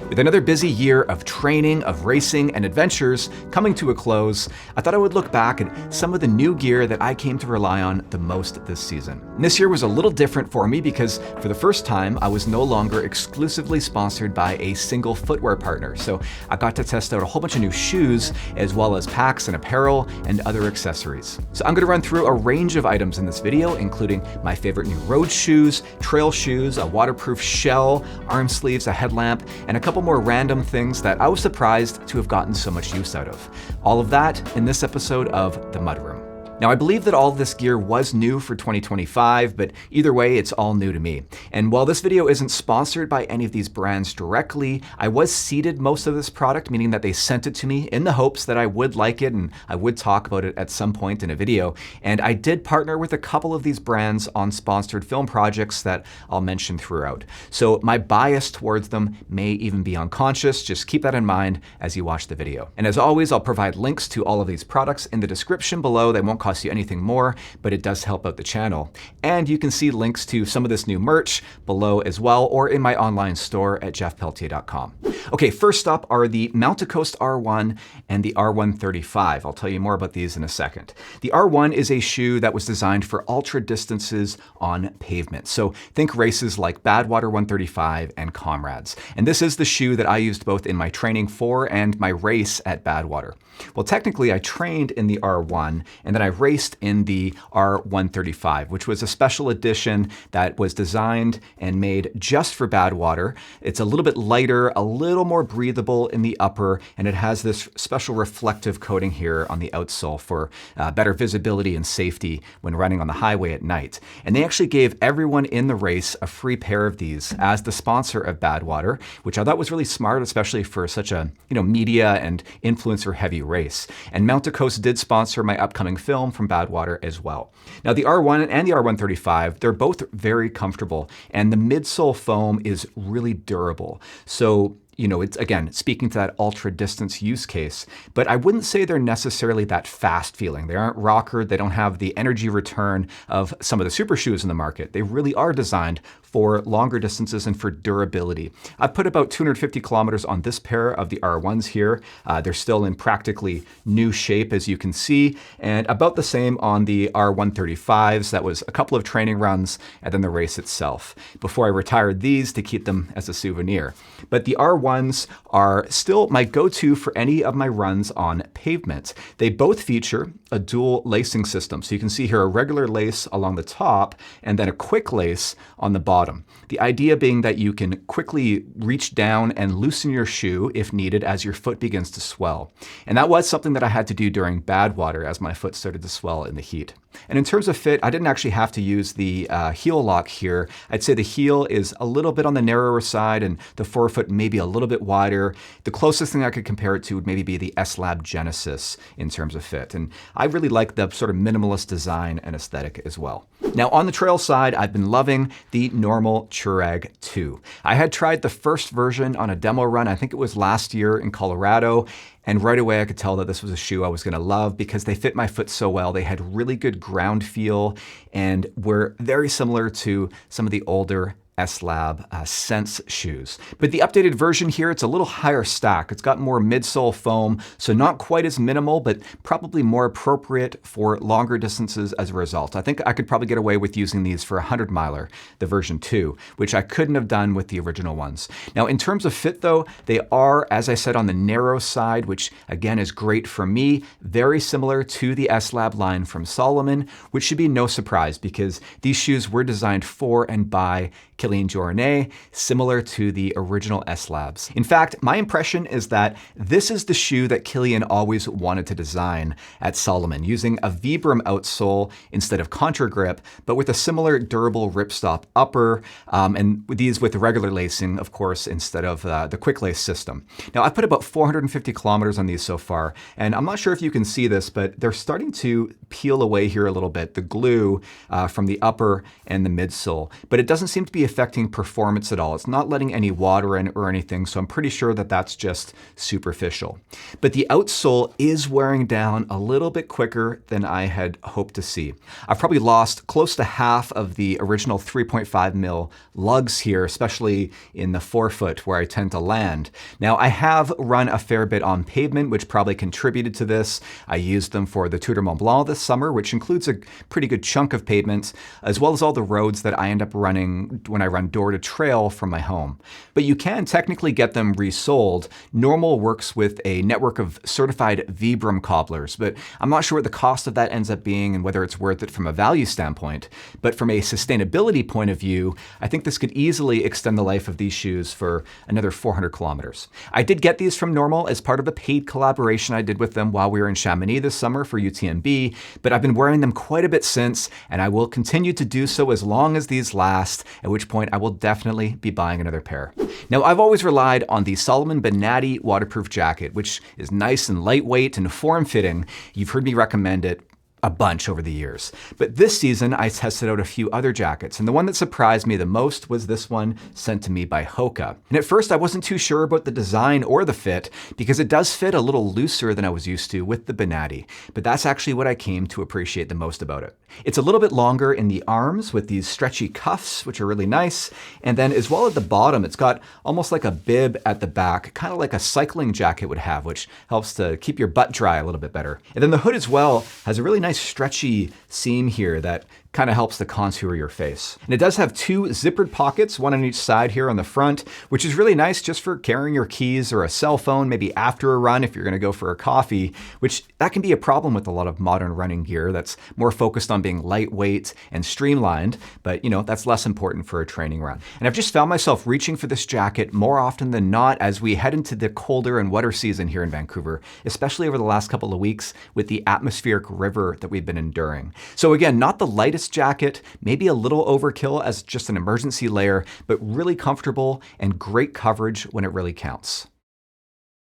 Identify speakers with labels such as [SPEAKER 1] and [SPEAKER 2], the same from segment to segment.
[SPEAKER 1] With another busy year of training, of racing, and adventures coming to a close, I thought I would look back at some of the new gear that I came to rely on the most this season. And this year was a little different for me because for the first time, I was no longer exclusively sponsored by a single footwear partner. So I got to test out a whole bunch of new shoes, as well as packs and apparel and other accessories. So I'm gonna run through a range of items in this video, including my favorite new road shoes, trail shoes, a waterproof shell, arm sleeves, a headlamp, and a couple more random things that I was surprised to have gotten so much use out of. All of that in this episode of The Mudroom. Now, I believe that all of this gear was new for 2025, but either way, it's all new to me. And while this video isn't sponsored by any of these brands directly, I was seeded most of this product, meaning that they sent it to me in the hopes that I would like it and I would talk about it at some point in a video. And I did partner with a couple of these brands on sponsored film projects that I'll mention throughout. So my bias towards them may even be unconscious. Just keep that in mind as you watch the video. And as always, I'll provide links to all of these products in the description below. They won't cost you anything more, but it does help out the channel. And you can see links to some of this new merch below as well, or in my online store at jeffpeltier.com. Okay, first up are the Mountacoast R1 and the R135. I'll tell you more about these in a second. The R1 is a shoe that was designed for ultra distances on pavement. So think races like Badwater 135 and Comrades. And this is the shoe that I used both in my training for and my race at Badwater. Well, technically I trained in the R1 and then I raced in the R135, which was a special edition that was designed and made just for Badwater. It's a little bit lighter, a little more breathable in the upper, and it has this special reflective coating here on the outsole for better visibility and safety when running on the highway at night. And they actually gave everyone in the race a free pair of these as the sponsor of Badwater, which I thought was really smart, especially for such a media and influencer heavy race. And Mountacoast did sponsor my upcoming film from Badwater as well. Now the R1 and the R135, they're both very comfortable, and the midsole foam is really durable. So it's, again, speaking to that ultra distance use case, but I wouldn't say they're necessarily that fast feeling. They aren't rockered. They don't have the energy return of some of the super shoes in the market. They really are designed for longer distances and for durability. I've put about 250 kilometers on this pair of the R1s here. They're still in practically new shape, as you can see, and about the same on the R135s. That was a couple of training runs and then the race itself before I retired these to keep them as a souvenir. But the R1s are still my go-to for any of my runs on pavement. They both feature a dual lacing system. So you can see here a regular lace along the top and then a quick lace on the bottom. The idea being that you can quickly reach down and loosen your shoe if needed as your foot begins to swell. And that was something that I had to do during Badwater as my foot started to swell in the heat. And in terms of fit, I didn't actually have to use the heel lock here. I'd say the heel is a little bit on the narrower side and the forefoot maybe a little bit wider. The closest thing I could compare it to would maybe be the S-Lab Genesis in terms of fit. And I really like the sort of minimalist design and aesthetic as well. Now on the trail side, I've been loving the normal Churag 2. I had tried the first version on a demo run, I think it was last year in Colorado, and right away I could tell that this was a shoe I was gonna love because they fit my foot so well. They had really good ground feel and were very similar to some of the older S-Lab Sense shoes. But the updated version here, it's a little higher stack. It's got more midsole foam, so not quite as minimal, but probably more appropriate for longer distances as a result. I think I could probably get away with using these for a 100 miler, the version 2, which I couldn't have done with the original ones. Now, in terms of fit though, they are, as I said, on the narrow side, which again is great for me, very similar to the S-Lab line from Salomon, which should be no surprise because these shoes were designed for and by Kilian Jornet, similar to the original S-Labs. In fact, my impression is that this is the shoe that Kilian always wanted to design at Salomon, using a Vibram outsole instead of contra grip, but with a similar durable ripstop upper, and these with regular lacing, of course, instead of the quick lace system. Now, I've put about 450 kilometers on these so far, and I'm not sure if you can see this, but they're starting to peel away here a little bit, the glue from the upper and the midsole, but it doesn't seem to be affecting performance at all. It's not letting any water in or anything, so I'm pretty sure that that's just superficial. But the outsole is wearing down a little bit quicker than I had hoped to see. I've probably lost close to half of the original 3.5 mil lugs here, especially in the forefoot where I tend to land. Now, I have run a fair bit on pavement, which probably contributed to this. I used them for the Tour de Mont Blanc this summer, which includes a pretty good chunk of pavement, as well as all the roads that I end up running when I run door to trail from my home. But you can technically get them resold. Normal works with a network of certified Vibram cobblers, but I'm not sure what the cost of that ends up being and whether it's worth it from a value standpoint. But from a sustainability point of view, I think this could easily extend the life of these shoes for another 400 kilometers. I did get these from Normal as part of a paid collaboration I did with them while we were in Chamonix this summer for UTMB, but I've been wearing them quite a bit since, and I will continue to do so as long as these last, at which point I will definitely be buying another pair. Now, I've always relied on the Salomon Benatti waterproof jacket, which is nice and lightweight and form-fitting. You've heard me recommend it a bunch over the years. But this season, I tested out a few other jackets, and the one that surprised me the most was this one sent to me by Hoka. And at first, I wasn't too sure about the design or the fit, because it does fit a little looser than I was used to with the Benatti, but that's actually what I came to appreciate the most about it. It's a little bit longer in the arms with these stretchy cuffs, which are really nice, and then as well at the bottom, it's got almost like a bib at the back, kind of like a cycling jacket would have, which helps to keep your butt dry a little bit better. And then the hood as well has a really nice stretchy seam here that kind of helps to contour your face. And it does have two zippered pockets, one on each side here on the front, which is really nice just for carrying your keys or a cell phone, maybe after a run if you're gonna go for a coffee, which that can be a problem with a lot of modern running gear that's more focused on being lightweight and streamlined, but that's less important for a training run. And I've just found myself reaching for this jacket more often than not as we head into the colder and wetter season here in Vancouver, especially over the last couple of weeks with the atmospheric river that we've been enduring. So again, not the lightest jacket, maybe a little overkill as just an emergency layer, but really comfortable and great coverage when it really counts.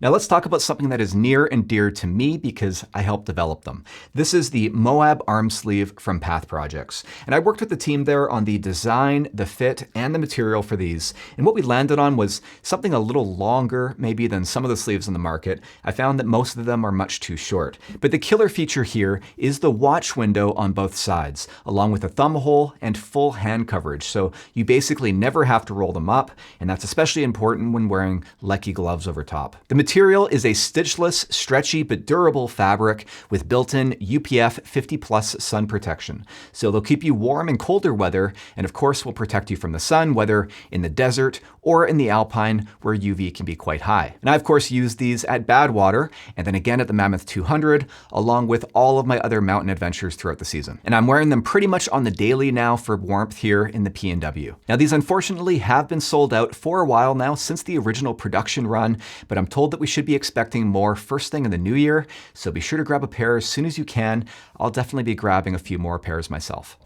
[SPEAKER 1] Now let's talk about something that is near and dear to me because I helped develop them. This is the Moab arm sleeve from Path Projects. And I worked with the team there on the design, the fit, and the material for these. And what we landed on was something a little longer maybe than some of the sleeves in the market. I found that most of them are much too short. But the killer feature here is the watch window on both sides, along with a thumb hole and full hand coverage. So you basically never have to roll them up, and that's especially important when wearing Lecky gloves over top. The material is a stitchless, stretchy, but durable fabric with built-in UPF 50+ sun protection. So they'll keep you warm in colder weather, and of course will protect you from the sun, whether in the desert or in the Alpine, where UV can be quite high. And I, of course, use these at Badwater, and then again at the Mammoth 200, along with all of my other mountain adventures throughout the season. And I'm wearing them pretty much on the daily now for warmth here in the PNW. Now, these unfortunately have been sold out for a while now since the original production run, but I'm told that we should be expecting more first thing in the new year, so be sure to grab a pair as soon as you can. I'll definitely be grabbing a few more pairs myself.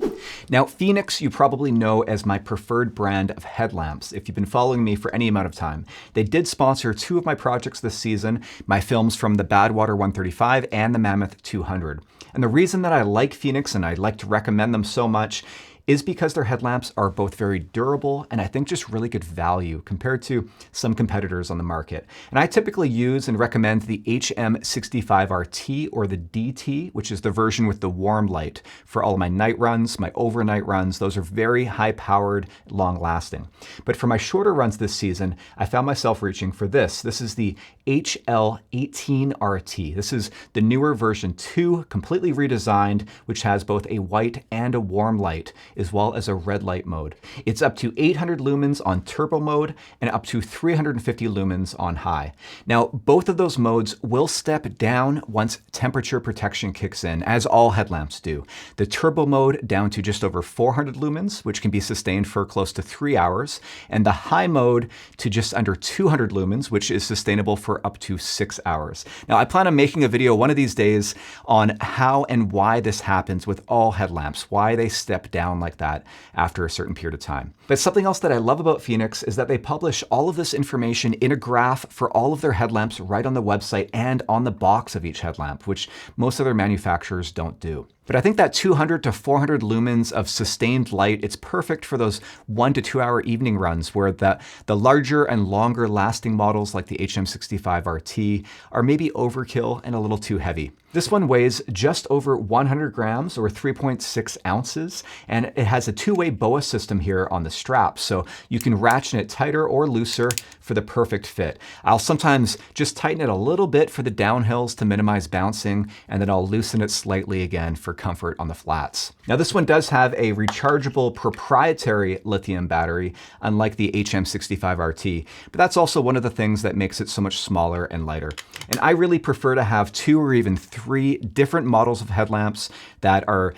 [SPEAKER 1] Now, Phoenix you probably know as my preferred brand of headlamps if you've been following me for any amount of time. They did sponsor two of my projects this season, my films from the Badwater 135 and the Mammoth 200. And the reason that I like Phoenix and I like to recommend them so much is because their headlamps are both very durable and I think just really good value compared to some competitors on the market. And I typically use and recommend the HM65RT or the DT, which is the version with the warm light for all of my night runs, my overnight runs. Those are very high powered, long lasting. But for my shorter runs this season, I found myself reaching for this. This is the HL18RT. This is the newer version 2, completely redesigned, which has both a white and a warm light, as well as a red light mode. It's up to 800 lumens on turbo mode and up to 350 lumens on high. Now, both of those modes will step down once temperature protection kicks in, as all headlamps do. The turbo mode down to just over 400 lumens, which can be sustained for close to 3 hours, and the high mode to just under 200 lumens, which is sustainable for up to 6 hours. Now, I plan on making a video one of these days on how and why this happens with all headlamps, why they step down like that after a certain period of time. But something else that I love about Phoenix is that they publish all of this information in a graph for all of their headlamps right on the website and on the box of each headlamp, which most other manufacturers don't do. But I think that 200 to 400 lumens of sustained light, it's perfect for those 1 to 2 hour evening runs where the larger and longer lasting models like the HM65RT are maybe overkill and a little too heavy. This one weighs just over 100 grams or 3.6 ounces, and it has a two-way BOA system here on the strap, so you can ratchet it tighter or looser for the perfect fit. I'll sometimes just tighten it a little bit for the downhills to minimize bouncing, and then I'll loosen it slightly again for comfort on the flats. Now this one does have a rechargeable proprietary lithium battery, unlike the HM65RT, but that's also one of the things that makes it so much smaller and lighter. And I really prefer to have 2 or even 3 different models of headlamps that are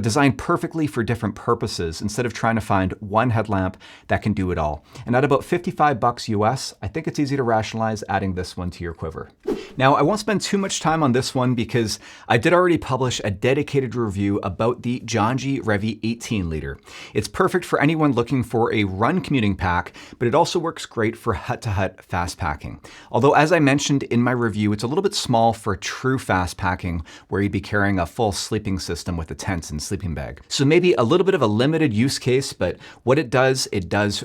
[SPEAKER 1] designed perfectly for different purposes instead of trying to find one headlamp that can do it all. And at about $55 US, I think it's easy to rationalize adding this one to your quiver. Now, I won't spend too much time on this one because I did already publish a dedicated review about the Jonji Revi 18 liter. It's perfect for anyone looking for a run commuting pack, but it also works great for hut-to-hut fast packing. Although, as I mentioned in my review, it's a little bit small for true fast packing where you'd be carrying a full sleeping system with a tent and sleeping bag. So maybe a little bit of a limited use case, but what it does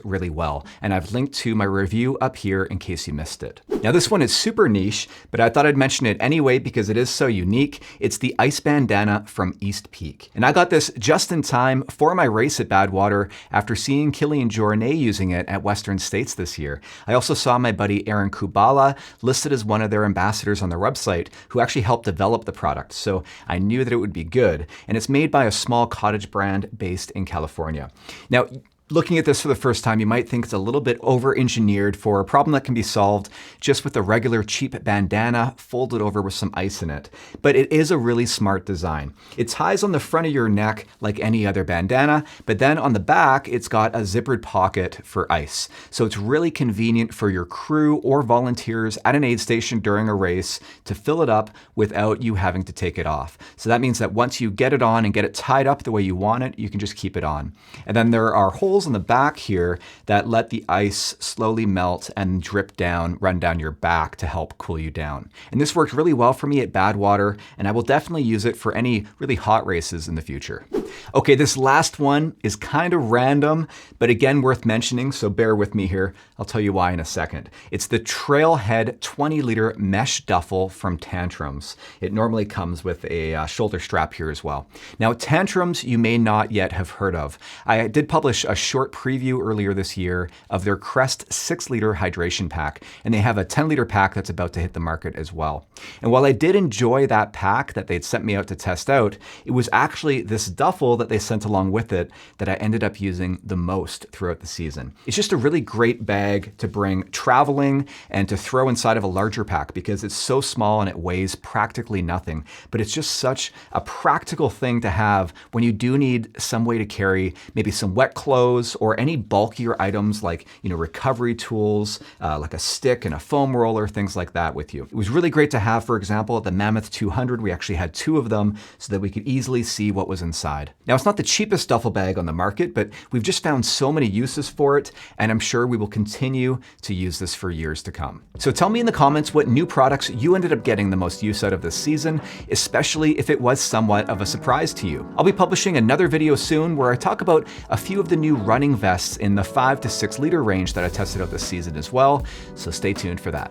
[SPEAKER 1] really well. And I've linked to my review up here in case you missed it. Now this one is super niche, but I thought I'd mention it anyway because it is so unique. It's the ice bandana from East Peak. And I got this just in time for my race at Badwater after seeing Kilian Jornet using it at Western States this year. I also saw my buddy Aaron Kubala listed as one of their ambassadors on their website who actually helped develop the product. So I knew that it would be good. And it's made by a small cottage brand based in California. Now, looking at this for the first time, you might think it's a little bit over-engineered for a problem that can be solved just with a regular cheap bandana folded over with some ice in it. But it is a really smart design. It ties on the front of your neck like any other bandana, but then on the back, it's got a zippered pocket for ice. So it's really convenient for your crew or volunteers at an aid station during a race to fill it up without you having to take it off. So that means that once you get it on and get it tied up the way you want it, you can just keep it on. And then there are holes on the back here that let the ice slowly melt and drip down, run down your back to help cool you down. And this worked really well for me at Badwater, and I will definitely use it for any really hot races in the future. Okay, this last one is kind of random, but again worth mentioning, so bear with me here. I'll tell you why in a second. It's the Trailhead 20-liter mesh duffel from Tantrums. It normally comes with a shoulder strap here as well. Now, Tantrums you may not yet have heard of. I did publish a short preview earlier this year of their Crest 6-liter hydration pack, and they have a 10-liter pack that's about to hit the market as well. And while I did enjoy that pack that they'd sent me out to test out, it was actually this duffel that they sent along with it that I ended up using the most throughout the season. It's just a really great bag to bring traveling and to throw inside of a larger pack because it's so small and it weighs practically nothing. But it's just such a practical thing to have when you do need some way to carry maybe some wet clothes or any bulkier items like recovery tools, like a stick and a foam roller, things like that with you. It was really great to have, for example, at the Mammoth 200, we actually had 2 of them so that we could easily see what was inside. Now, it's not the cheapest duffel bag on the market, but we've just found so many uses for it, and I'm sure we will continue to use this for years to come. So tell me in the comments what new products you ended up getting the most use out of this season, especially if it was somewhat of a surprise to you. I'll be publishing another video soon where I talk about a few of the new running vests in the 5 to 6 liter range that I tested out this season as well, so stay tuned for that.